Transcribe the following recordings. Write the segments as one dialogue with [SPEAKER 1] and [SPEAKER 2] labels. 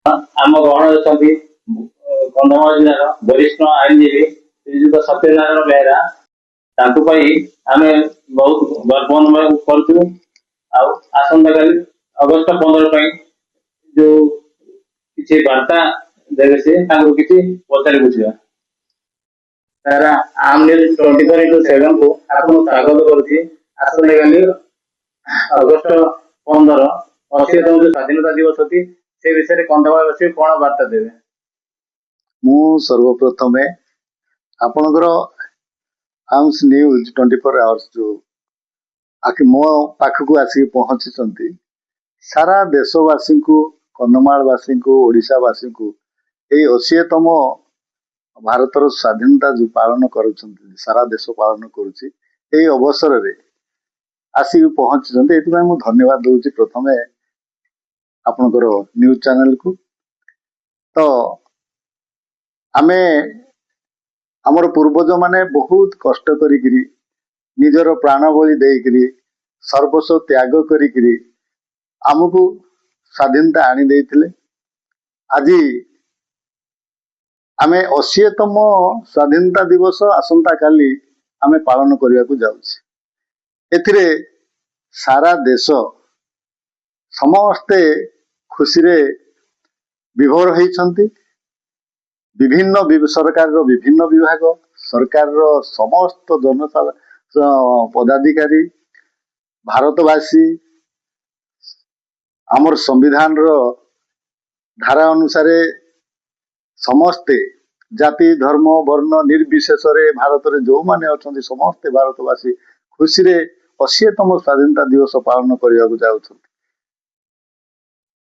[SPEAKER 1] ଆମ ଗହଣରେ ଅଛନ୍ତି କନ୍ଧମାଳ ଜିଲ୍ଲାର ବରିଷ୍ଠ ଆଇନଜୀବୀ ଶ୍ରୀଯୁକ୍ତ ସତ୍ୟନାରାୟଣ ବେହେରା। ତାଙ୍କୁ ପାଇଁ ଆମେ ବହୁତ ଗର୍ବ ଅନୁଭବ କରୁଛୁ। ଆଉ ଆସନ୍ତାକାଲି ଅଗଷ୍ଟ 15 ପାଇଁ ଯୋଉ କିଛି ବାର୍ତ୍ତା ଦେବେ ସେ ତାଙ୍କୁ କିଛି ପଚାରି ବୁଝିବା। ତାରା ଆମ୍ ନ୍ୟୁଜ୍ 24x7 କୁ ଆପଣଙ୍କୁ ସ୍ୱାଗତ କରୁଛି। ଆସନ୍ତାକାଲି ଅଗଷ୍ଟ 15 80ତମ ଯୋଉ ସ୍ୱାଧୀନତା ଦିବସ ଅଛି ସେ ବିଷୟରେ କନ୍ଧମାଳବାସୀ କଣ ବାର୍ତ୍ତା ଦେବେ?
[SPEAKER 2] ମୁଁ ସର୍ବପ୍ରଥମେ ଆପଣଙ୍କର ଆମ୍ସ ନ୍ୟୁଜ୍ 24 ଆୱାର୍ସ ଯୋଉ ମୋ ପାଖକୁ ଆସିକି ପହଞ୍ଚିଛନ୍ତି, ସାରା ଦେଶବାସୀଙ୍କୁ, କନ୍ଧମାଳବାସୀଙ୍କୁ, ଓଡ଼ିଶାବାସୀଙ୍କୁ ଏଇ 80ତମ ଭାରତର ସ୍ୱାଧୀନତା ଯୋଉ ପାଳନ କରୁଛନ୍ତି, ସାରା ଦେଶ ପାଳନ କରୁଛି, ଏଇ ଅବସରରେ ଆସିକି ପହଞ୍ଚିଛନ୍ତି। ଏଥିପାଇଁ ମୁଁ ଧନ୍ୟବାଦ ଦଉଛି ପ୍ରଥମେ ଆପଣଙ୍କର ନ୍ୟୁଜ୍ ଚ୍ୟାନେଲକୁ। ତ ଆମେ ଆମର ପୂର୍ବଜ ମାନେ ବହୁତ କଷ୍ଟ କରିକିରି ନିଜର ପ୍ରାଣ ବଳି ଦେଇକିରି ସର୍ବସ୍ୱ ତ୍ୟାଗ କରିକିରି ଆମକୁ ସ୍ୱାଧୀନତା ଆଣି ଦେଇଥିଲେ। ଆଜି ଆମେ 80ତମ ସ୍ୱାଧୀନତା ଦିବସ ଆସନ୍ତାକାଲି ଆମେ ପାଳନ କରିବାକୁ ଯାଉଛେ। ଏଥିରେ ସାରା ଦେଶ ସମସ୍ତେ ଖୁସିରେ ବିଭୋର ହେଇଛନ୍ତି। ବିଭିନ୍ନ ସରକାରର ବିଭିନ୍ନ ବିଭାଗ, ସରକାରର ସମସ୍ତ ପଦାଧିକାରୀ, ଭାରତବାସୀ ଆମର ସମ୍ବିଧାନର ଧାରା ଅନୁସାରେ ସମସ୍ତେ ଜାତି, ଧର୍ମ, ବର୍ଣ୍ଣ ନିର୍ବିଶେଷରେ ଭାରତରେ ଯୋଉମାନେ ଅଛନ୍ତି ସମସ୍ତେ ଭାରତବାସୀ ଖୁସିରେ 80ତମ ସ୍ୱାଧୀନତା ଦିବସ ପାଳନ କରିବାକୁ ଯାଉଛନ୍ତି।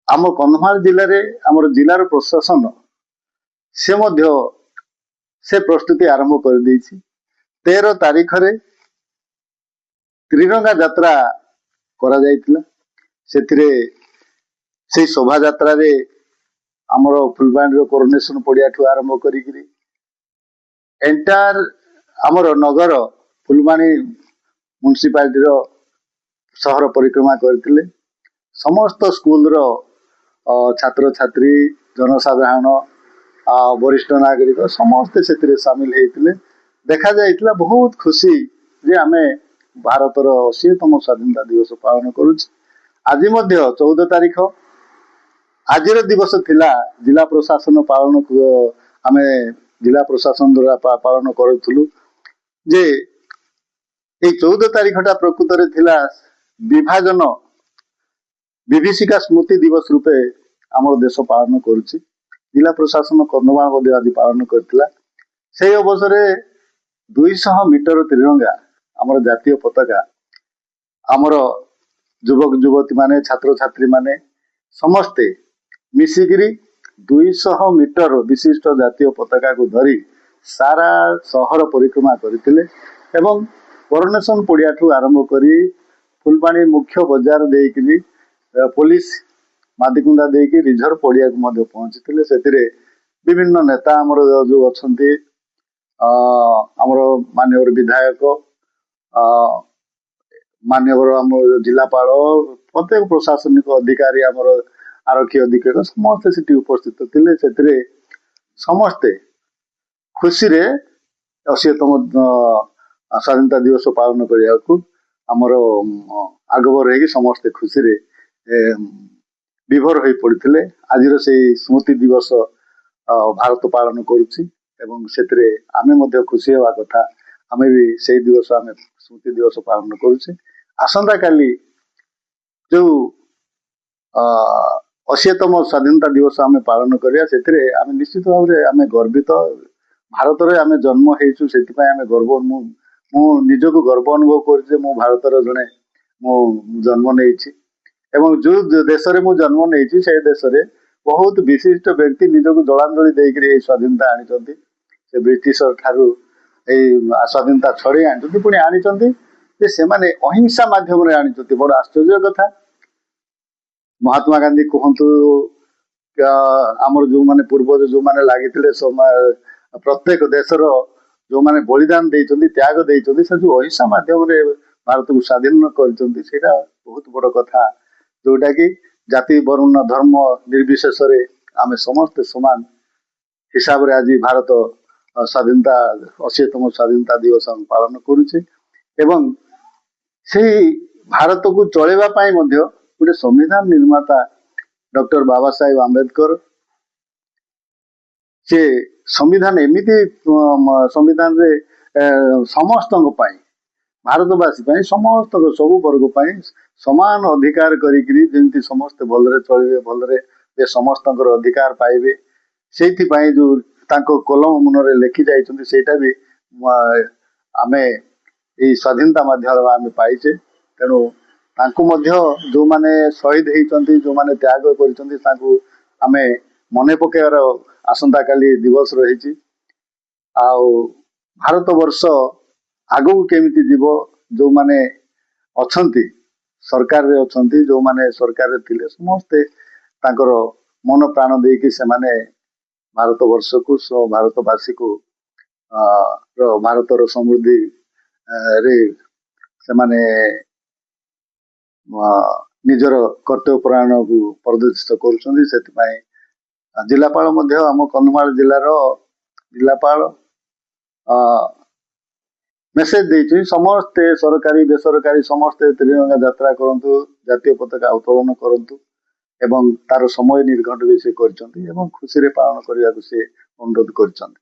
[SPEAKER 2] ଆମ କନ୍ଧମାଳ ଜିଲ୍ଲାରେ ଆମର ଜିଲ୍ଲାର ପ୍ରଶାସନ ସେ ମଧ୍ୟ ସେ ପ୍ରସ୍ତୁତି ଆରମ୍ଭ କରିଦେଇଛି। 13 ତାରିଖରେ ତ୍ରିରଙ୍ଗା ଯାତ୍ରା କରାଯାଇଥିଲା। ସେଥିରେ ସେଇ ଶୋଭାଯାତ୍ରାରେ ଆମର ଫୁଲବାଣୀର କରୋନେସନ ପଡ଼ିଆଠୁ ଆରମ୍ଭ କରିକିରି ଏଣ୍ଟାର ଆମର ନଗର ଫୁଲବାଣୀ ମ୍ୟୁନିସିପାଲିଟିର ସହର ପରିକ୍ରମା କରିଥିଲେ। ସମସ୍ତ ସ୍କୁଲର ଛାତ୍ରଛାତ୍ରୀ, ଜନସାଧାରଣ, ବରିଷ୍ଠ ନାଗରିକ ସମସ୍ତେ ସେଥିରେ ସାମିଲ ହେଇଥିଲେ। ଦେଖାଯାଇଥିଲା ବହୁତ ଖୁସି ଯେ ଆମେ ଭାରତର 80ତମ ସ୍ୱାଧୀନତା ଦିବସ ପାଳନ କରୁଛୁ। ଆଜି ମଧ୍ୟ 14 ତାରିଖ ଆଜିର ଦିବସ ଥିଲା। ଜିଲ୍ଲା ପ୍ରଶାସନ ଆମେ ଜିଲ୍ଲା ପ୍ରଶାସନ ଦ୍ୱାରା ପାଳନ କରୁଥିଲୁ ଯେ ଏଇ 14 ତାରିଖଟା ପ୍ରକୃତରେ ଥିଲା ବିଭାଜନ ବିଭୀଷିକା ସ୍ମୃତି ଦିବସ ରୂପେ ଆମର ଦେଶ ପାଳନ କରୁଛି। ଜିଲ୍ଲା ପ୍ରଶାସନ କନ୍ଧମାଳ ମଧ୍ୟ ଆଜି ପାଳନ କରିଥିଲା। ସେଇ ଅବସରରେ 200 ମିଟର ତ୍ରିରଙ୍ଗା ଆମର ଜାତୀୟ ପତାକା ଆମର ଯୁବକ ଯୁବତୀ ମାନେ, ଛାତ୍ରଛାତ୍ରୀ ମାନେ ସମସ୍ତେ ମିଶିକିରି 200 ମିଟର ବିଶିଷ୍ଟ ଜାତୀୟ ପତାକାକୁ ଧରି ସାରା ସହର ପରିକ୍ରମା କରିଥିଲେ ଏବଂ କରୋନେସନ ପଡ଼ିଆଠୁ ଆରମ୍ଭ କରି ଫୁଲବାଣୀ ମୁଖ୍ୟ ବଜାର ଦେଇକିରି ପୋଲିସ ମାଦିକୁନ୍ଦା ଦେଇକି ରିଜର୍ଭ ପଡ଼ିଆକୁ ମଧ୍ୟ ପହଞ୍ଚିଥିଲେ। ସେଥିରେ ବିଭିନ୍ନ ନେତା ଆମର ଯୋଉ ଅଛନ୍ତି, ଆମର ମାନ୍ୟବର ବିଧାୟକ, ମାନ୍ୟବର ଆମର ଜିଲ୍ଲାପାଳ, ପ୍ରତ୍ୟେକ ପ୍ରଶାସନିକ ଅଧିକାରୀ, ଆମର ଆରକ୍ଷୀ ଅଧିକାରୀ ସମସ୍ତେ ସେଠି ଉପସ୍ଥିତ ଥିଲେ। ସେଥିରେ ସମସ୍ତେ ଖୁସିରେ 80ତମ ସ୍ୱାଧୀନତା ଦିବସ ପାଳନ କରିବାକୁ ଆମର ଆଗଭର ହେଇକି ସମସ୍ତେ ଖୁସିରେ ବିଭୋର ହୋଇ ପଡ଼ିଥିଲେ। ଆଜିର ସେଇ ସ୍ମୃତି ଦିବସ ଭାରତ ପାଳନ କରୁଛି ଏବଂ ସେଥିରେ ଆମେ ମଧ୍ୟ ଖୁସି ହେବା କଥା। ଆମେ ବି ସେଇ ଦିବସ ଆମେ ସ୍ମୃତି ଦିବସ ପାଳନ କରୁଛେ। ଆସନ୍ତାକାଲି ଯୋଉ 80ତମ ସ୍ୱାଧୀନତା ଦିବସ ଆମେ ପାଳନ କରିବା, ସେଥିରେ ଆମେ ନିଶ୍ଚିତ ଭାବରେ ଆମେ ଗର୍ବିତ। ଭାରତରେ ଆମେ ଜନ୍ମ ହେଇଛୁ, ସେଥିପାଇଁ ଆମେ ମୁଁ ନିଜକୁ ଗର୍ବ ଅନୁଭବ କରୁଛି ଯେ ମୁଁ ଭାରତର ଜଣେ ମୁଁ ଜନ୍ମ ନେଇଛି ଏବଂ ଯୋଉ ଦେଶରେ ମୁଁ ଜନ୍ମ ନେଇଛି ସେ ଦେଶରେ ବହୁତ ବିଶିଷ୍ଟ ବ୍ୟକ୍ତି ନିଜକୁ ଜଳାଞ୍ଜଳି ଦେଇକରି ଏଇ ସ୍ୱାଧୀନତା ଆଣିଛନ୍ତି। ସେ ବ୍ରିଟିଶ ଠାରୁ ଏଇ ସ୍ୱାଧୀନତା ଛଡ଼େଇ ଆଣିଛନ୍ତି, ପୁଣି ଆଣିଛନ୍ତି ଯେ ସେମାନେ ଅହିଂସା ମାଧ୍ୟମରେ ଆଣିଛନ୍ତି। ବଡ଼ ଆଶ୍ଚର୍ଯ୍ୟ କଥା। ମହାତ୍ମା ଗାନ୍ଧୀ କୁହନ୍ତୁ, ଆମର ଯୋଉମାନେ ପୂର୍ବଜ ଯୋଉମାନେ ଲାଗିଥିଲେ ପ୍ରତ୍ୟେକ ଦେଶର ଯୋଉମାନେ ବଳିଦାନ ଦେଇଛନ୍ତି, ତ୍ୟାଗ ଦେଇଛନ୍ତି, ସେ ଯୋଉ ଅହିଂସା ମାଧ୍ୟମରେ ଭାରତକୁ ସ୍ୱାଧୀନ କରିଛନ୍ତି, ସେଇଟା ବହୁତ ବଡ଼ କଥା। ଯୋଉଟା କି ଜାତି, ବର୍ଣ୍ଣ, ଧର୍ମ ନିର୍ବିଶେଷରେ आमे समस्ते समान हिसाब रे आज भारत स्वाधीनता 80तम स्वाधीनता दिवस हम पालन करुचे एवं से भारत को चलेबा पाई मध्य गोटे संविधान निर्माता डॉक्टर बाबा साहेब आंबेडकर से संविधान एमिति संविधान रे समस्त भारतवासी समस्त सब वर्ग समान अधिकार करी जेमती समस्त भलरे चलिए भलरे ये समस्त अधिकार पाइबे से जो तांको कलम मुनरे लेखि जाइछन्ति सेटा भी आमे ये स्वाधीनता माध्यम आमे पाइचे तेणु तांको मध्य जो माने शहीद हेइछन्ति जो माने त्याग करिछन्ति तांको आमे मने पकेवार आसंता काली दिवस रही भारत वर्ष आगो केमिति जीव जो माने अछन्ति सरकार रे अछन्ति जो माने सरकार रे थिले समस्ते तांकर मन प्राण देकी से माने भारत वर्ष को भारतवासी को भारत रो समृद्धि रे से माने निजर कर्तव्य परायण को प्रदर्शित करुछन्ति सेति जिलापाल मध्य आम कंधमाल जिलार जिलापाल मेसेज देइछि समस्ते सरकारी बेसरकारी समस्ते त्रिरंगा यात्रा करंतु जातीय पताका उत्तोलन करंतु एवं तार समय निर्घंट भी से करछन्ति एवं खुशी रे पालन करिया से अनुरोध करछन्ति।